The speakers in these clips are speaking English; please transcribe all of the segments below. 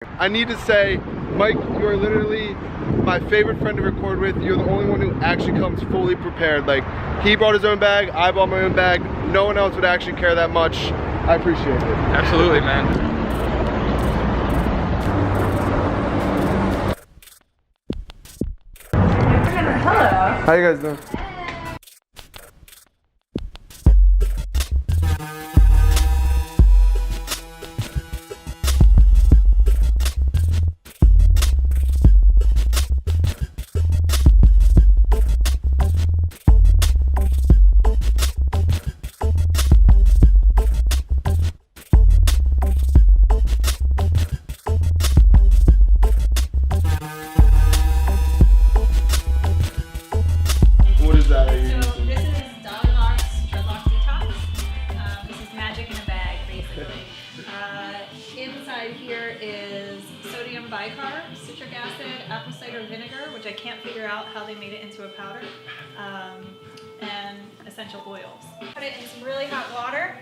I need to say, Mike, you are literally my favorite friend to record with. You're the only one who actually comes fully prepared. Like, he brought his own bag, I brought my own bag. No one else would actually care that much. I appreciate it. Absolutely, man. Hello. How you guys doing? What is that? So this is Dollylocks Dreadlock Detox. This is magic in a bag, basically. Inside here is sodium bicarb, citric acid, apple cider vinegar, which I can't figure out how they made it into a powder, and essential oils. Put it in some really hot water.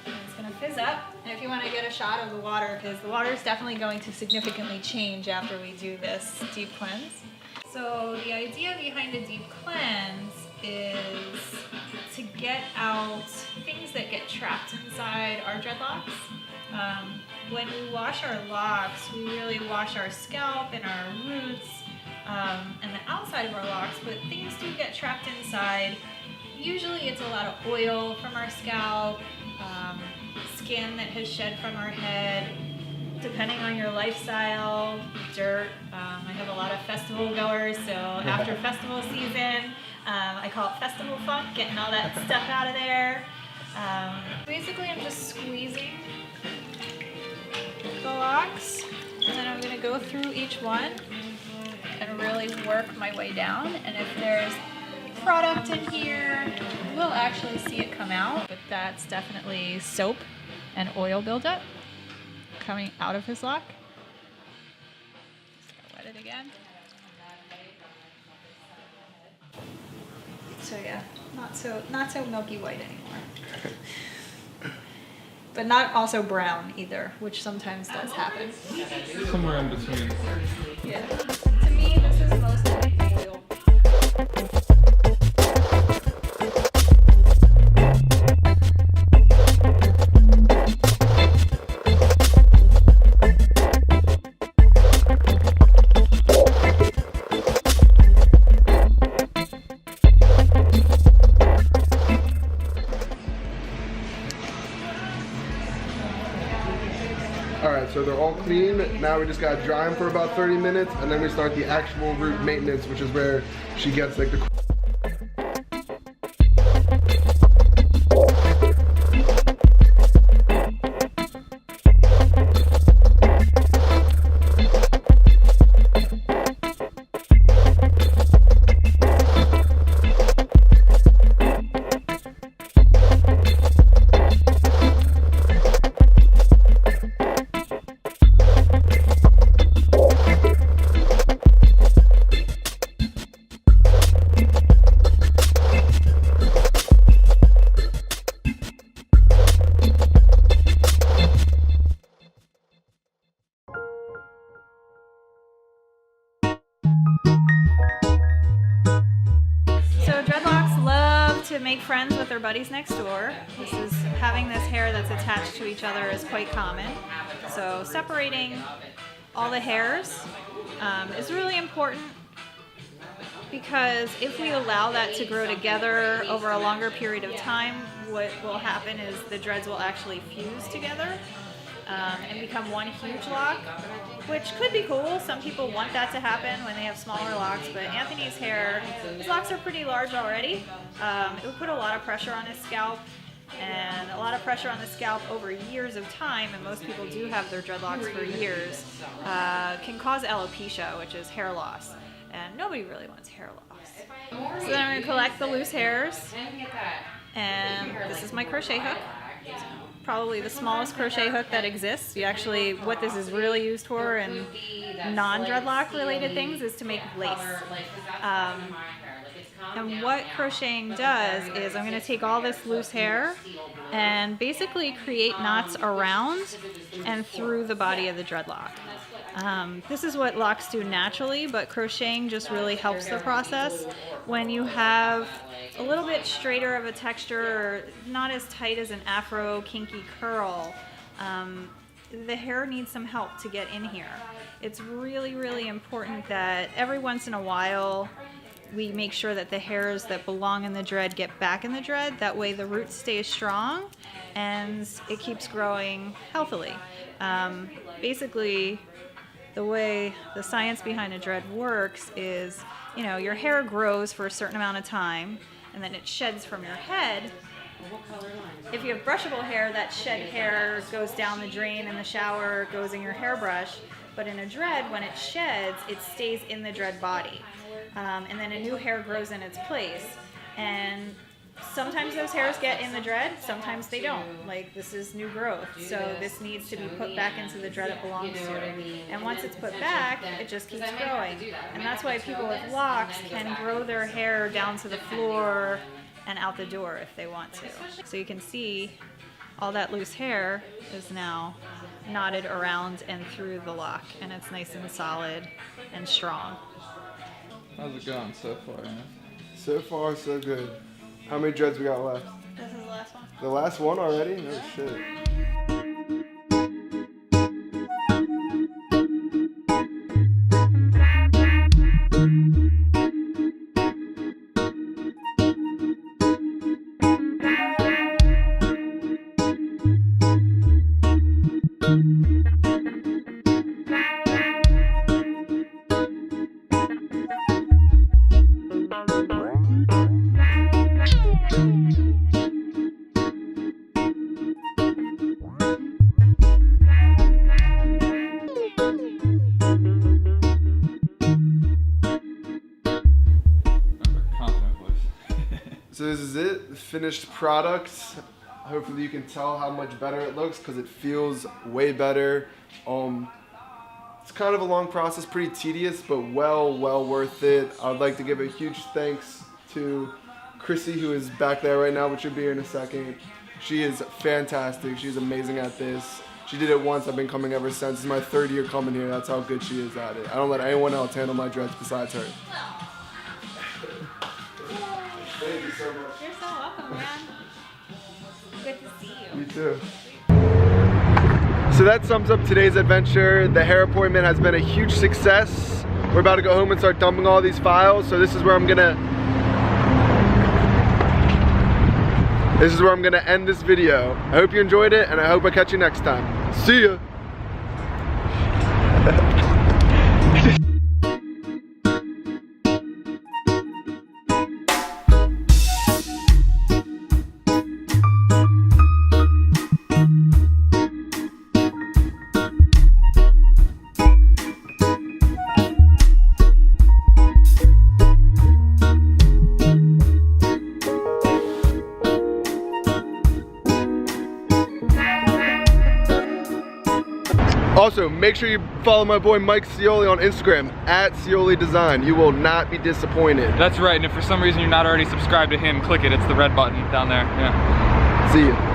And it's going to fizz up. And if you want to get a shot of the water, because the water is definitely going to significantly change after we do this deep cleanse. So the idea behind a deep cleanse is to get out things that get trapped inside our dreadlocks. When we wash our locks, we really wash our scalp and our roots and the outside of our locks, but things do get trapped inside. Usually it's a lot of oil from our scalp, skin that has shed from our head, depending on your lifestyle, dirt. I have a lot of festival goers, so after festival season, I call it festival funk, getting all that stuff out of there. Basically, I'm just squeezing the locks, and then I'm going to go through each one and really work my way down. And if there's product in here, we'll actually see it come out, but that's definitely soap and oil buildup coming out of his lock. Just gonna wet it again. So yeah, not so milky white anymore. But not also brown either, which sometimes does happen. Somewhere in between. Yeah. To me, this is mostly oil. Alright, so they're all clean. Now we just gotta dry them for about 30 minutes, and then we start the actual root maintenance, which is where she gets like the to make friends with their buddies next door. Having this hair that's attached to each other is quite common. So separating all the hairs is really important, because if we allow that to grow together over a longer period of time, what will happen is the dreads will actually fuse together and become one huge lock, which could be cool. Some people want that to happen when they have smaller locks, but Anthony's hair, his locks are pretty large already. It would put a lot of pressure on his scalp, and a lot of pressure on the scalp over years of time, and most people do have their dreadlocks for years, can cause alopecia, which is hair loss, and nobody really wants hair loss. So then I'm going to collect the loose hairs, and this is my crochet hook. Probably the smallest crochet hook that exists. What this is really used for in non-dreadlock related things is to make lace. And what crocheting does is I'm going to take all this loose hair and basically create knots around and through the body of the dreadlock. This is what locks do naturally, but crocheting just really helps the process. When you have a little bit straighter of a texture, or not as tight as an afro kinky curl, the hair needs some help to get in here. It's really, really important that every once in a while we make sure that the hairs that belong in the dread get back in the dread. That way the root stays strong and it keeps growing healthily. Basically, the way the science behind a dread works is, you know, your hair grows for a certain amount of time and then it sheds from your head. If you have brushable hair, that shed hair goes down the drain in the shower, goes in your hairbrush. But in a dread, when it sheds, it stays in the dread body. And then a new hair grows in its place. And sometimes those hairs get in the dread, sometimes they don't. Like, this is new growth, so this needs to be put back into the dread it belongs to. And once it's put back, it just keeps growing. And that's why people with locks can grow their hair down to the floor and out the door if they want to. So you can see all that loose hair is now knotted around and through the lock, and it's nice and solid and strong. How's it going so far, man? So far, so good. How many dreads we got left? This is the last one. The last one already? No shit. So this is it, the finished product. Hopefully you can tell how much better it looks because it feels way better. It's kind of a long process, pretty tedious, but well worth it. I would like to give a huge thanks to Chrissy, who is back there right now, but she'll be here in a second. She is fantastic, she's amazing at this. She did it once, I've been coming ever since. This is my 3rd year coming here, that's how good she is at it. I don't let anyone else handle my dreads besides her. Thank you so much. You're so welcome, man. Good to see you. You too. So that sums up today's adventure. The hair appointment has been a huge success. We're about to go home and start dumping all these files. So this is where I'm gonna end this video. I hope you enjoyed it, and I hope I catch you next time. See ya. Also, make sure you follow my boy Mike Scioli on Instagram, @ScioliDesign. You will not be disappointed. That's right, and if for some reason you're not already subscribed to him, click it. It's the red button down there. Yeah. See you.